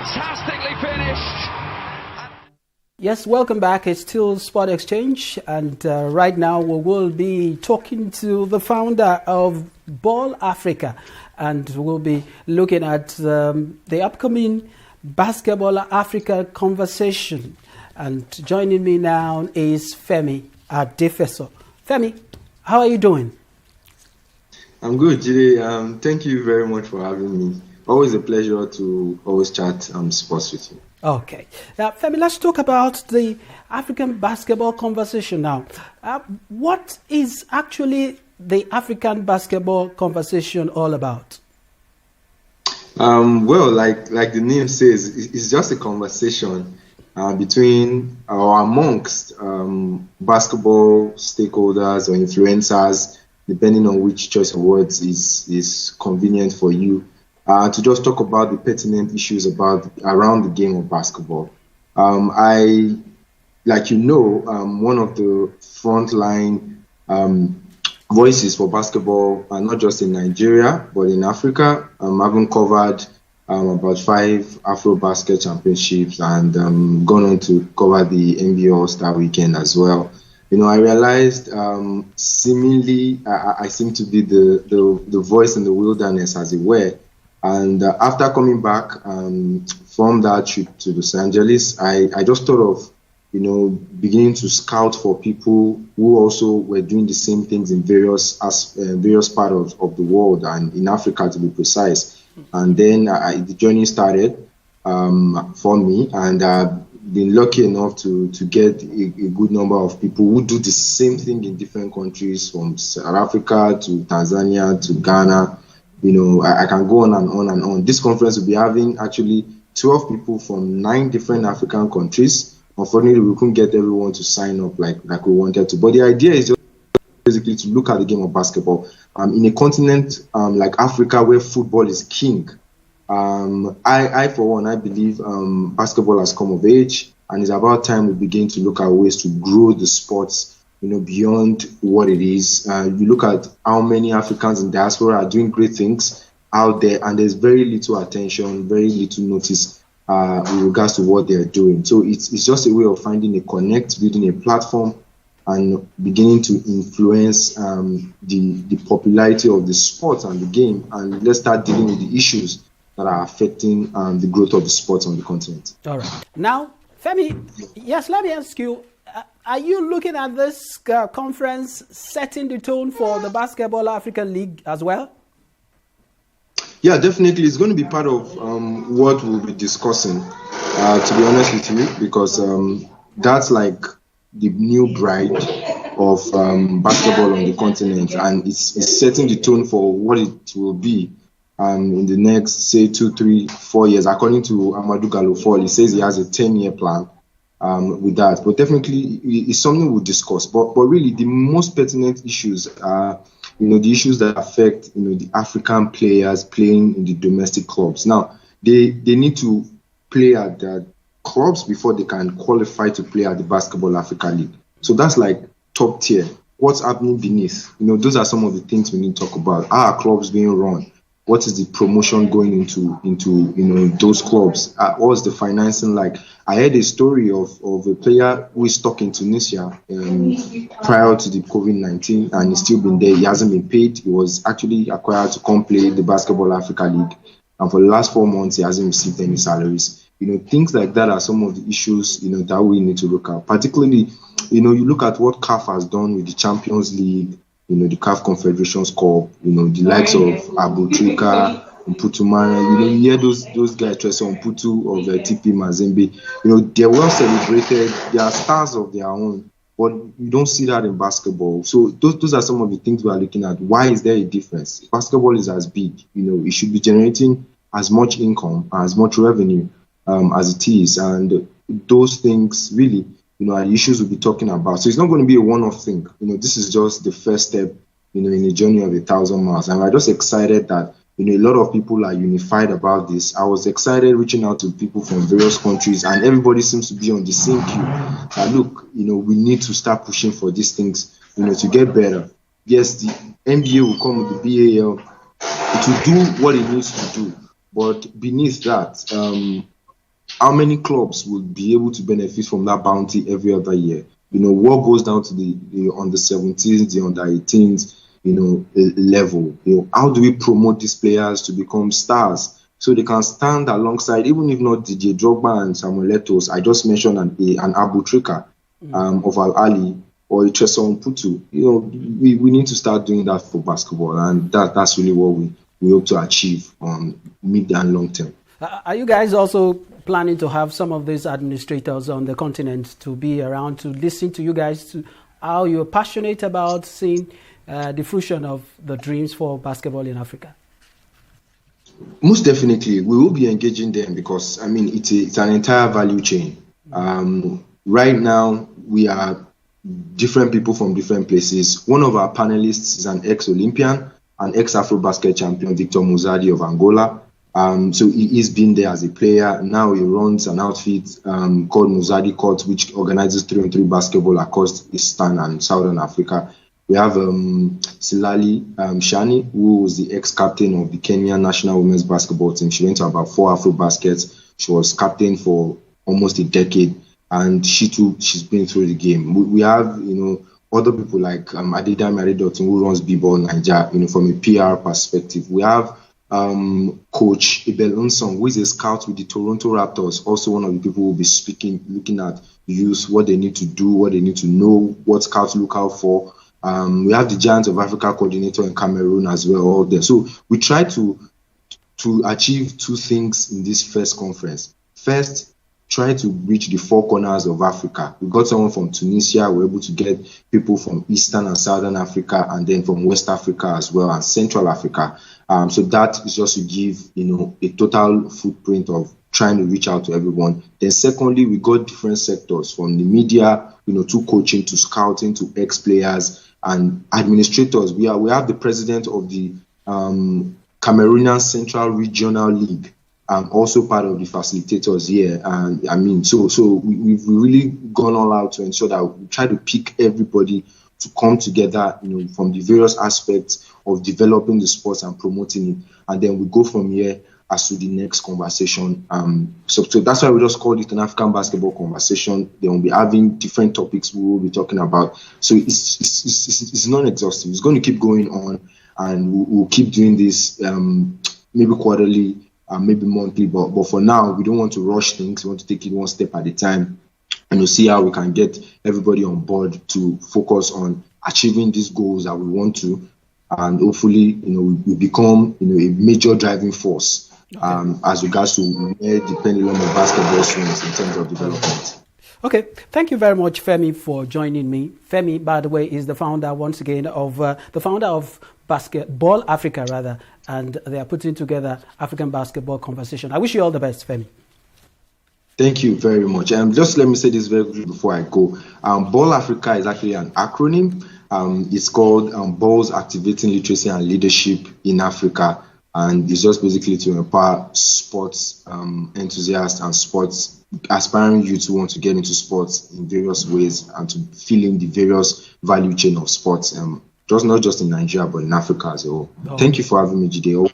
Fantastically finished. Yes, welcome back. It's still Sport Exchange, and right now we will be talking to the founder of Ball Africa, and we'll be looking at the upcoming Basketball Africa conversation. And joining me now is Femi Adefeso. Femi, how are you doing? I'm good, Jide. Thank you very much for having me. Always a pleasure to always chat sports with you. Okay. Femi, let's talk about the African basketball conversation now. What is actually the African basketball conversation all about? Well, like the name says, it's just a conversation between or amongst basketball stakeholders or influencers, depending on which choice of words is convenient for you. To just talk about the pertinent issues around the game of basketball. One of the frontline voices for basketball, not just in Nigeria, but in Africa. Having covered about 5 Afro-Basket championships and gone on to cover the NBA All-Star weekend as well. I realized seemingly I seem to be the voice in the wilderness, as it were. And after coming back from that trip to Los Angeles, I just thought of, beginning to scout for people who also were doing the same things in various parts of the world, and in Africa to be precise. And then the journey started for me, and I've been lucky enough to get a good number of people who do the same thing in different countries, from South Africa to Tanzania to Ghana. I can go on and on and on. This conference will be having actually 12 people from 9 different African countries. Unfortunately, we couldn't get everyone to sign up like we wanted to. But the idea is just basically to look at the game of basketball in a continent like Africa, where football is king. I for one, I believe basketball has come of age, and it's about time we begin to look at ways to grow the sports beyond what it is. You look at how many Africans in diaspora are doing great things out there, and there's very little attention, very little notice with regards to what they're doing. So it's just a way of finding a connect, building a platform, and beginning to influence the popularity of the sport and the game. And let's start dealing with the issues that are affecting the growth of the sports on the continent. All right. Now, Femi, yes, let me ask you, are you looking at this conference setting the tone for the Basketball African League as well? Yeah, definitely. It's going to be part of what we'll be discussing, to be honest with you, because that's like the new bride of basketball on the continent, and it's setting the tone for what it will be in the next, say, 2, 3, 4 years. According to Amadou Gallo, he says he has a 10-year plan. With that, but definitely it's something we'll discuss. But really, the most pertinent issues are, the issues that affect, the African players playing in the domestic clubs. Now, they need to play at the clubs before they can qualify to play at the Basketball Africa League. So that's like top tier. What's happening beneath? Those are some of the things we need to talk about. How are clubs being run? What is the promotion going into those clubs? What's the financing like? I heard a story of a player who is stuck in Tunisia prior to the COVID-19, and he's still been there. He hasn't been paid. He was actually acquired to come play the Basketball Africa League, and for the last 4 months, he hasn't received any salaries. Things like that are some of the issues that we need to look at. Particularly, you look at what CAF has done with the Champions League. The CAF Confederations Cup, the likes of Abu Trika, Mputumana, you hear those guys, Tresa Mputu of TP Mazembe, they're well celebrated, they are stars of their own, but you don't see that in basketball. So those are some of the things we are looking at. Why is there a difference? Basketball is as big, it should be generating as much income, as much revenue as it is, and those things really are the issues we'll be talking about. So it's not going to be a one-off thing. This is just the first step, in a journey of 1,000 miles. And we're just excited that, a lot of people are unified about this. I was excited reaching out to people from various countries, and everybody seems to be on the same queue. Look, we need to start pushing for these things, to get better. Yes, the NBA will come with the BAL to do what it needs to do. But beneath that, how many clubs will be able to benefit from that bounty every other year? What goes down to the under 17s, the under 18s, level? How do we promote these players to become stars so they can stand alongside, even if not DJ Drogba and Samuel Eto'o? I just mentioned an Abu Trika of Al Ali, or a Tresor Putu. We need to start doing that for basketball, and that's really what we hope to achieve on mid and long term. Are you guys also planning to have some of these administrators on the continent to be around to listen to you guys, to how you're passionate about seeing the fruition of the dreams for basketball in Africa? Most definitely, we will be engaging them because, it's an entire value chain. Right now, we are different people from different places. One of our panelists is an ex-Olympian, an ex-Afrobasket champion, Victor Muzadi of Angola. So he's been there as a player. Now he runs an outfit called Muzadi Court, which organizes 3-on-3 basketball across Eastern and Southern Africa. We have Silali Shani, who was the ex-captain of the Kenyan national women's basketball team. She went to about 4 Afrobaskets. She was captain for almost a decade, and she's been through the game. We have, other people like Adedame Adedotin, who runs B-Ball Nigeria, from a PR perspective. We have Coach Ibel Unsong, who is a scout with the Toronto Raptors, also one of the people who will be speaking, looking at youth, what they need to do, what they need to know, what scouts look out for. We have the Giants of Africa coordinator in Cameroon as well, all there. So we try to achieve 2 things in this first conference. First, try to reach the 4 corners of Africa. We got someone from Tunisia. We're able to get people from Eastern and Southern Africa, and then from West Africa as well, and Central Africa. So that is just to give, a total footprint of trying to reach out to everyone. Then secondly, we got different sectors, from the media, to coaching, to scouting, to ex-players and administrators. We have the president of the Cameroonian Central Regional League, also part of the facilitators here. And so we've really gone all out to ensure that we try to pick everybody to come together, from the various aspects of developing the sports and promoting it. And then we go from here as to the next conversation. So that's why we just called it an African basketball conversation. Then we'll be having different topics we will be talking about. So it's non-exhaustive. It's going to keep going on, and we'll keep doing this maybe quarterly, maybe monthly. But for now, we don't want to rush things. We want to take it one step at a time, and we'll see how we can get everybody on board to focus on achieving these goals that we want to, and hopefully, we become, a major driving force as regards to where the pendulum of basketball swings in terms of development. Okay, thank you very much, Femi, for joining me. Femi, by the way, is the founder, once again, of Basketball Africa, rather, and they are putting together African Basketball Conversation. I wish you all the best, Femi. Thank you very much. Just let me say this very quickly before I go. Ball Africa is actually an acronym. It's called Balls Activating Literacy and Leadership in Africa. And it's just basically to empower sports enthusiasts and sports aspiring youth who want to get into sports in various ways and to fill in the various value chain of sports, not just in Nigeria, but in Africa as a whole. Thank you for having me, Jide.